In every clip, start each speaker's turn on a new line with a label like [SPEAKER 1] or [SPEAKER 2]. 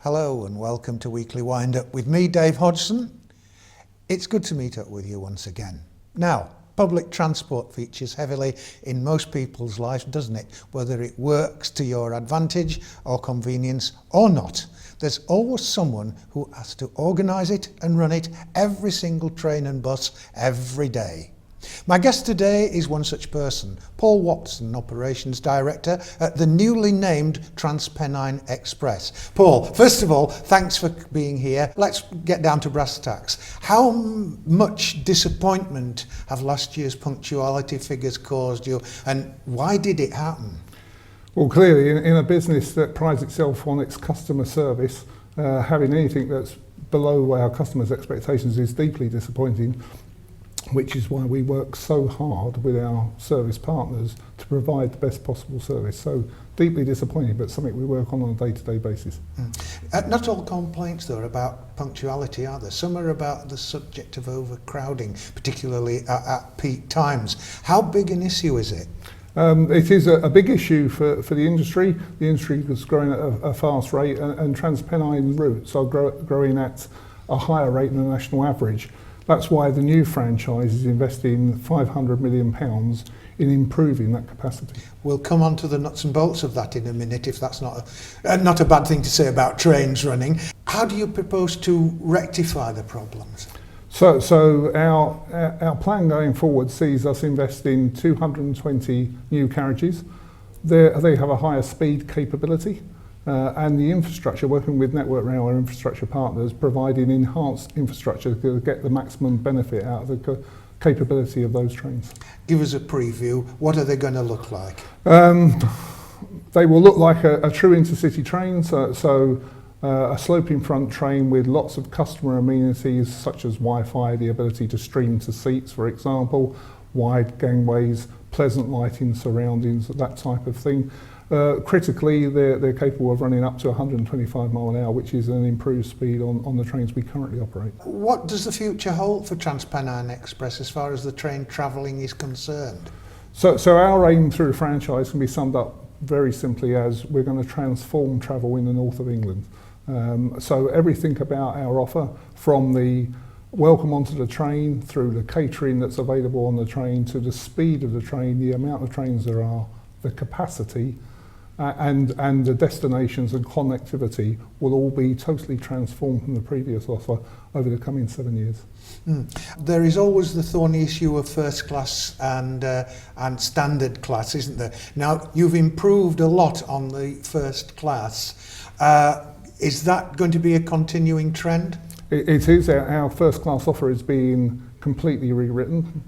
[SPEAKER 1] Hello and welcome to Weekly Wind Up with me, Dave Hodgson. It's good to meet up with you once again. Now, public transport features heavily in most people's lives, doesn't it? Whether it works to your advantage or convenience or not. There's always someone who has to organise it and run it every single train and bus every day. My guest today is one such person, Paul Watson, Operations Director at the newly named TransPennine Express. Paul, first of all, thanks for being here. Let's get down to brass tacks. How much disappointment have last year's punctuality figures caused you, and why did it happen?
[SPEAKER 2] Well, clearly, in a business that prides itself on its customer service, having anything that's below our customers' expectations is deeply disappointing, which is why we work so hard with our service partners to provide the best possible service. So deeply disappointing, but something we work on a day-to-day basis.
[SPEAKER 1] Not all complaints, though, are about punctuality, are there? Some are about the subject of overcrowding, particularly at peak times. How big an issue is it?
[SPEAKER 2] It is a big issue for the industry. The industry is growing at a fast rate, and TransPennine routes are growing at a higher rate than the national average. That's why the new franchise is investing £500 million in improving that capacity.
[SPEAKER 1] We'll come on to the nuts and bolts of that in a minute, if that's not a bad thing to say about trains running. How do you propose to rectify the problems?
[SPEAKER 2] So our plan going forward sees us invest in 220 new carriages. They have a higher speed capability. And the infrastructure, working with Network Rail, our infrastructure partners, providing enhanced infrastructure to get the maximum benefit out of the capability of those trains.
[SPEAKER 1] Give us a preview. What are they going to look like?
[SPEAKER 2] They will look like a true intercity train, so a sloping front train with lots of customer amenities such as Wi-Fi, the ability to stream to seats, for example, wide gangways, pleasant lighting surroundings, that type of thing. Critically, they're capable of running up to 125 mile an hour, which is an improved speed on the trains we currently operate.
[SPEAKER 1] What does the future hold for TransPennine Express as far as the train travelling is concerned?
[SPEAKER 2] So our aim through the franchise can be summed up very simply as we're going to transform travel in the north of England. So everything about our offer, from the welcome onto the train, through the catering that's available on the train, to the speed of the train, the amount of trains there are, the capacity, and the destinations and connectivity will all be totally transformed from the previous offer over the coming 7 years.
[SPEAKER 1] There is always the thorny issue of first class and standard class, isn't there? Now, you've improved a lot on the first class. Is that going to be a continuing trend?
[SPEAKER 2] It is. Our first class offer is being completely rewritten.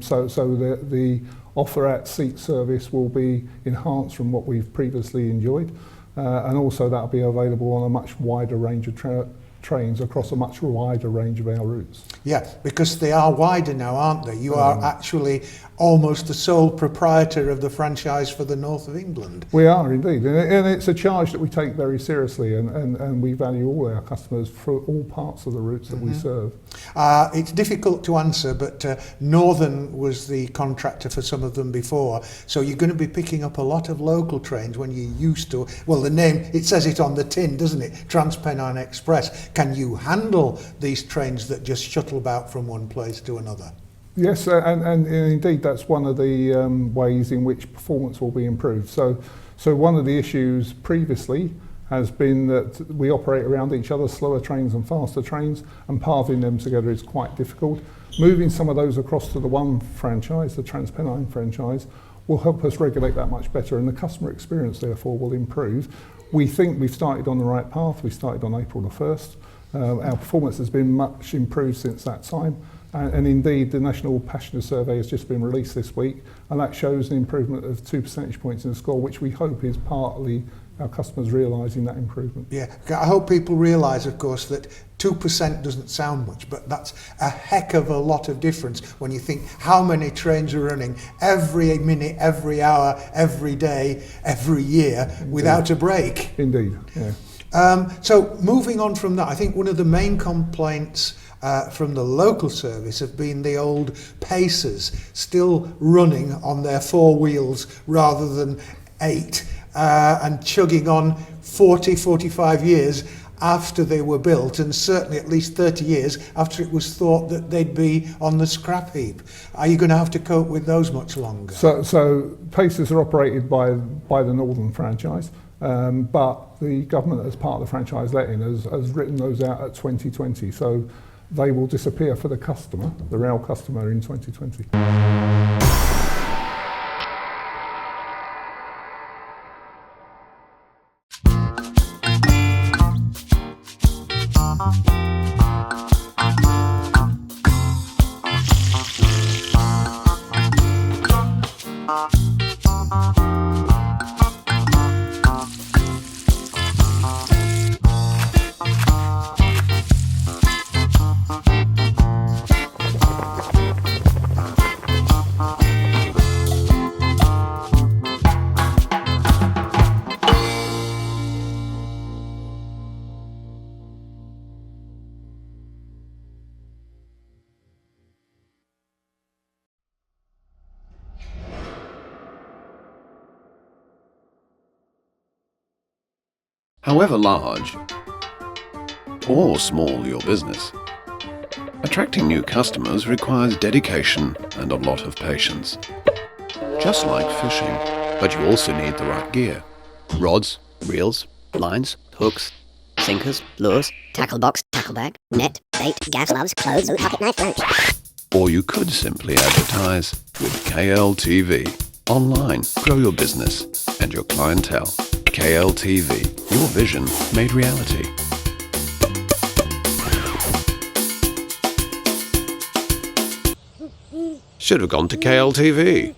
[SPEAKER 2] So the offer at seat service will be enhanced from what we've previously enjoyed, and also that'll be available on a much wider range of trains across a much wider range of our routes.
[SPEAKER 1] Yeah, because they are wider now, aren't they? You are actually almost the sole proprietor of the franchise for the north of England.
[SPEAKER 2] We are indeed, and it's a charge that we take very seriously, and we value all our customers for all parts of the routes that we serve.
[SPEAKER 1] It's difficult to answer, but Northern was the contractor for some of them before, so you're going to be picking up a lot of local trains when you used to. Well, the name, it says it on the tin, doesn't it? TransPennine Express. Can you handle these trains that just shuttle about from one place to another?
[SPEAKER 2] Yes, and indeed that's one of the ways in which performance will be improved. So one of the issues previously has been that we operate around each other, slower trains and faster trains, and pathing them together is quite difficult. Moving some of those across to the one franchise, the TransPennine franchise, will help us regulate that much better, and the customer experience therefore will improve. We think we've started on the right path. We started on April the 1st. Our performance has been much improved since that time. And indeed, the National Passenger Survey has just been released this week, and that shows an improvement of 2 percentage points in the score, which we hope is partly our customers realising that improvement.
[SPEAKER 1] Yeah, I hope people realise, of course, that 2% doesn't sound much, but that's a heck of a lot of difference when you think how many trains are running every minute, every hour, every day, every year, without a break.
[SPEAKER 2] Indeed, yeah.
[SPEAKER 1] So moving on from that, I think one of the main complaints from the local service have been the old Pacers still running on their 4 wheels rather than 8 and chugging on 40, 45 years after they were built, and certainly at least 30 years after it was thought that they'd be on the scrap heap. Are you going to have to cope with those much longer?
[SPEAKER 2] So Pacers are operated by the Northern franchise, but the government, as part of the franchise letting, has written those out at 2020. So they will disappear for the customer, the rail customer, in 2020.
[SPEAKER 3] However large or small your business, attracting new customers requires dedication and a lot of patience. Just like fishing, but you also need the right gear. Rods,
[SPEAKER 4] reels, lines, hooks, sinkers, lures, tackle box, tackle bag, net, bait, gas gloves, clothes, pocket knife, lunch.
[SPEAKER 3] Or you could simply advertise with KLTV. Online, grow your business and your clientele. KLTV, your vision made reality. Should have gone to KLTV.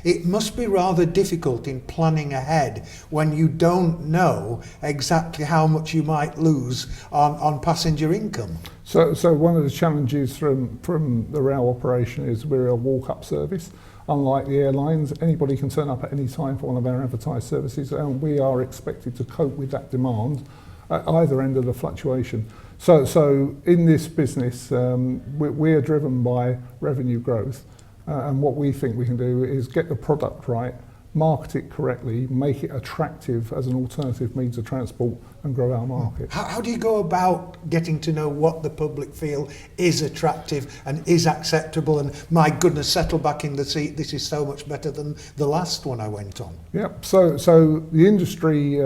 [SPEAKER 1] It must be rather difficult in planning ahead when you don't know exactly how much you might lose on passenger income.
[SPEAKER 2] So one of the challenges from the rail operation is we're a walk-up service. Unlike the airlines, anybody can turn up at any time for one of our advertised services, and we are expected to cope with that demand at either end of the fluctuation. So in this business, we're driven by revenue growth. And what we think we can do is get the product right, market it correctly, make it attractive as an alternative means of transport, and grow our market.
[SPEAKER 1] How do you go about getting to know what the public feel is attractive and is acceptable, and my goodness, settle back in the seat, this is so much better than the last one I went on?
[SPEAKER 2] Yep, so the industry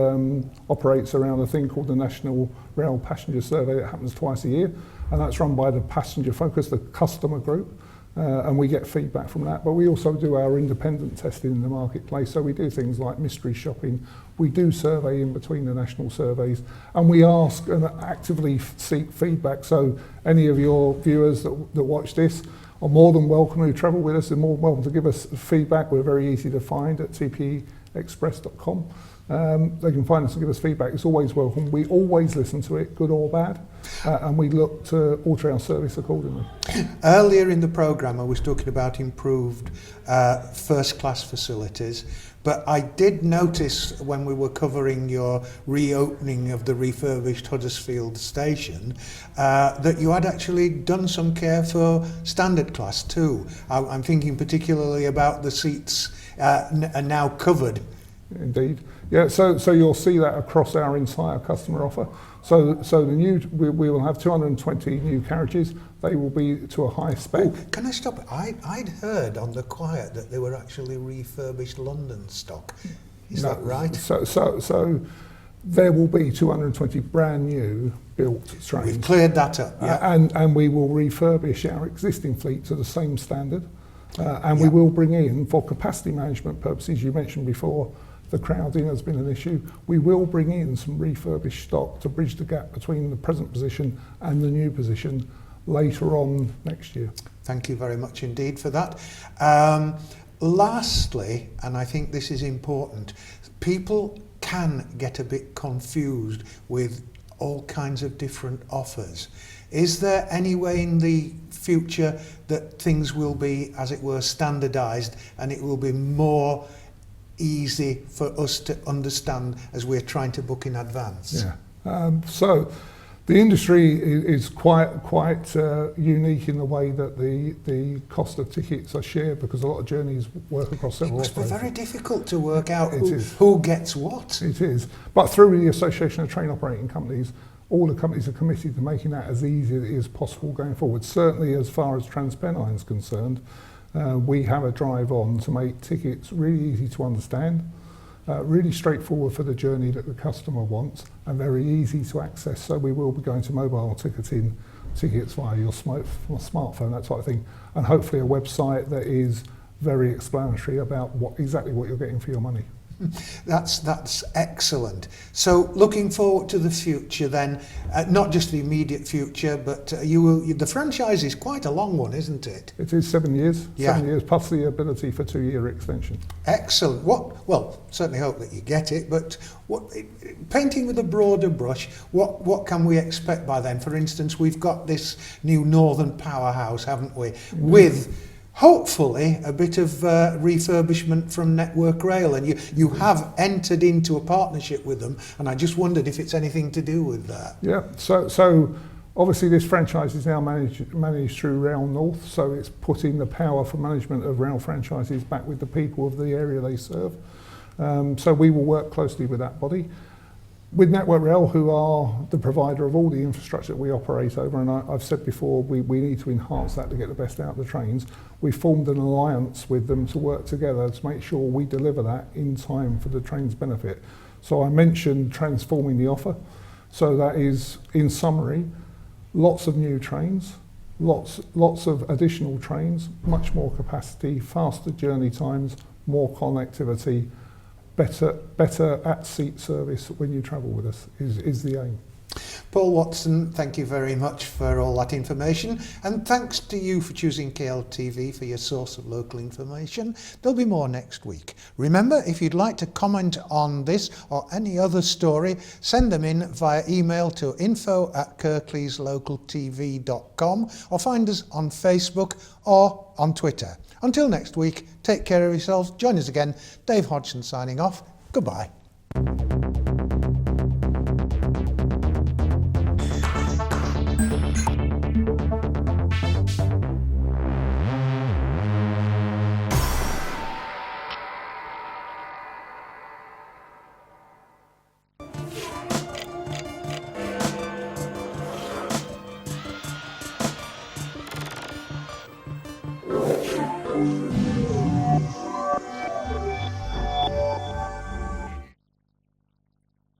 [SPEAKER 2] operates around a thing called the National Rail Passenger Survey that happens twice a year, and that's run by the Passenger Focus, the customer group. And we get feedback from that, but we also do our independent testing in the marketplace. So we do things like mystery shopping, we do survey in between the national surveys, and we ask and actively seek feedback. So any of your viewers that watch this are more than welcome, who travel with us, are more than welcome to give us feedback. We're very easy to find at tpenexpress.com. They can find us and give us feedback. It's always welcome. We always listen to it, good or bad, and we look to alter our service accordingly.
[SPEAKER 1] Earlier in the programme I was talking about improved first class facilities, but I did notice when we were covering your reopening of the refurbished Huddersfield station that you had actually done some care for standard class too. I'm thinking particularly about the seats are now covered.
[SPEAKER 2] Indeed. Yeah, so you'll see that across our entire customer offer. So the new, we will have 220 new carriages. They will be to a high spec.
[SPEAKER 1] Oh, can I stop? I'd heard on the quiet that they were actually refurbished London stock. Is that right?
[SPEAKER 2] So there will be 220 brand new built trains.
[SPEAKER 1] We've cleared that up. Yeah.
[SPEAKER 2] And we will refurbish our existing fleet to the same standard. And we will bring in, for capacity management purposes, you mentioned before, the crowding has been an issue. We will bring in some refurbished stock to bridge the gap between the present position and the new position later on next year.
[SPEAKER 1] Thank you very much indeed for that. Lastly, and I think this is important, people can get a bit confused with all kinds of different offers. Is there any way in the future that things will be, as it were, standardised, and it will be more easy for us to understand as we're trying to book in advance?
[SPEAKER 2] Yeah. So The industry is quite unique in the way that the cost of tickets are shared, because a lot of journeys work across
[SPEAKER 1] It
[SPEAKER 2] several
[SPEAKER 1] must be
[SPEAKER 2] operators.
[SPEAKER 1] very difficult to work out
[SPEAKER 2] It is.
[SPEAKER 1] who gets what.
[SPEAKER 2] It is. But through the Association of Train Operating Companies, all the companies are committed to making that as easy as possible going forward. Certainly as far as TransPennine is concerned, we have a drive on to make tickets really easy to understand, really straightforward for the journey that the customer wants, and very easy to access. So we will be going to mobile ticketing, tickets via your smartphone, that type of thing, and hopefully a website that is very explanatory about exactly what you're getting for your money.
[SPEAKER 1] That's excellent. So looking forward to the future then, not just the immediate future, but the franchise is quite a long one, isn't it?
[SPEAKER 2] It is 7 years,
[SPEAKER 1] Yeah.
[SPEAKER 2] 7 years, plus the ability for 2-year extension.
[SPEAKER 1] Excellent. Well, certainly hope that you get it, but painting with a broader brush, what can we expect by then? For instance, we've got this new Northern powerhouse, haven't we? With hopefully a bit of refurbishment from Network Rail, and you have entered into a partnership with them, and I just wondered if it's anything to do with that.
[SPEAKER 2] Yeah, so obviously this franchise is now managed through Rail North, so it's putting the power for management of rail franchises back with the people of the area they serve. So we will work closely with that body. With Network Rail, who are the provider of all the infrastructure that we operate over, and I've said before, we need to enhance that to get the best out of the trains. We formed an alliance with them to work together to make sure we deliver that in time for the train's benefit. So I mentioned transforming the offer. So that is, in summary, lots of new trains, lots of additional trains, much more capacity, faster journey times, more connectivity, better at-seat service when you travel with us is the aim.
[SPEAKER 1] Paul Watson, thank you very much for all that information, and thanks to you for choosing KLTV for your source of local information. There'll be more next week. Remember, if you'd like to comment on this or any other story, send them in via email to info@kirkleeslocaltv.com or find us on Facebook or on Twitter. Until next week, take care of yourselves. Join us again. Dave Hodgson signing off. Goodbye.